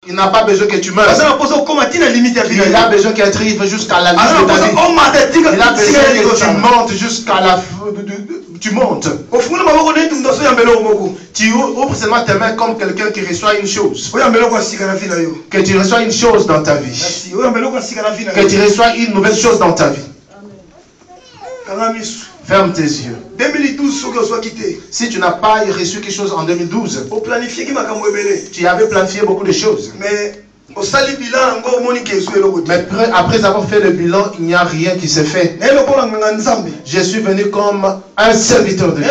Il n'a pas besoin que tu meurs. Il a besoin que tu arrives jusqu'à la limite de ta vie. Il a besoin que tu montes jusqu'à la... Tu montes. Tu ouvres seulement tes mains comme quelqu'un qui reçoit une chose. Que tu reçois une chose dans ta vie. Que tu reçois une nouvelle chose dans ta vie. Ferme tes yeux. 2012, si tu n'as pas reçu quelque chose en 2012, tu avais planifié beaucoup de choses. Mais après avoir fait le bilan, il n'y a rien qui s'est fait. Je suis venu comme un serviteur de Dieu.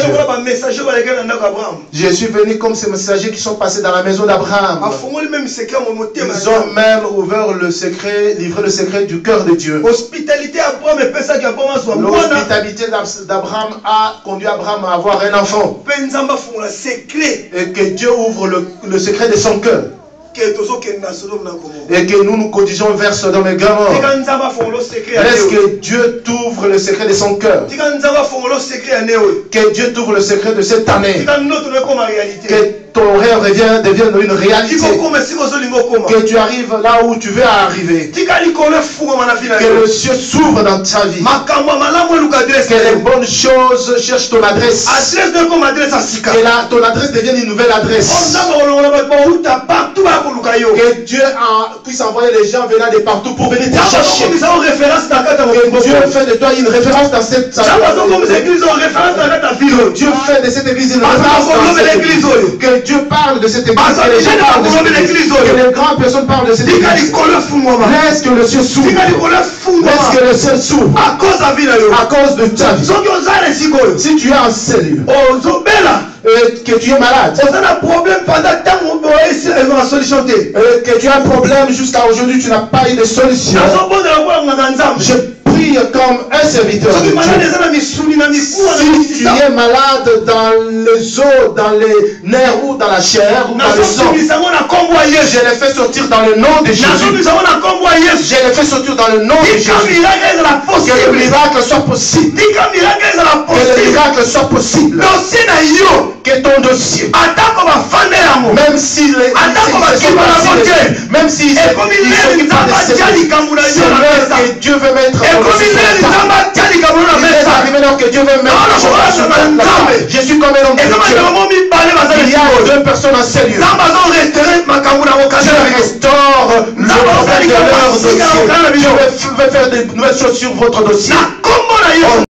Je suis venu comme ces messagers qui sont passés dans la maison d'Abraham. Ils ont même ouvert le secret, livré le secret du cœur de Dieu. L'hospitalité d'Abraham a conduit Abraham à avoir un enfant. Et que Dieu ouvre le secret de son cœur. Et que nous nous conduisons vers Sodome et Gomorrhe. Est-ce que Dieu t'ouvre le secret de son cœur? Que Dieu t'ouvre le secret de cette année. Que ton rêve devienne une réalité. Que tu arrives là où tu veux arriver. Que le ciel s'ouvre dans ta vie. Que les bonnes choses cherchent ton adresse. Que ton adresse devienne une nouvelle adresse. Que Dieu puisse envoyer les gens venant de partout pour venir te chercher. Que Dieu fait de toi une référence dans cette salle. Que Dieu fait de cette église une référence dans cette église. Que Dieu parle de cette église. Que les gens parlent de cette église. Que les grandes personnes parlent de cette église. Laisse que le ciel s'ouvre. Laisse que le ciel s'ouvre. À cause de ta vie. Si tu es en cellule, que tu es malade, que tu as un problème jusqu'à aujourd'hui, tu n'as pas eu de solution. Je prie comme un serviteur de Dieu. Si tu es malade dans les os, dans les nerfs ou dans la chair ou dans le sang, je les fais sortir dans le nom de Jésus. Je les fais sortir dans le nom de Jésus. Que le miracle soit possible. Que le miracle soit possible. Que ton dossier, même si les même si c'est que Dieu veut mettre que Dieu veut mettre. Je suis comme un homme de Dieu. Il y a deux personnes en sérieux. Je restaure le dossier. Je vais faire de nouvelles choses sur votre dossier.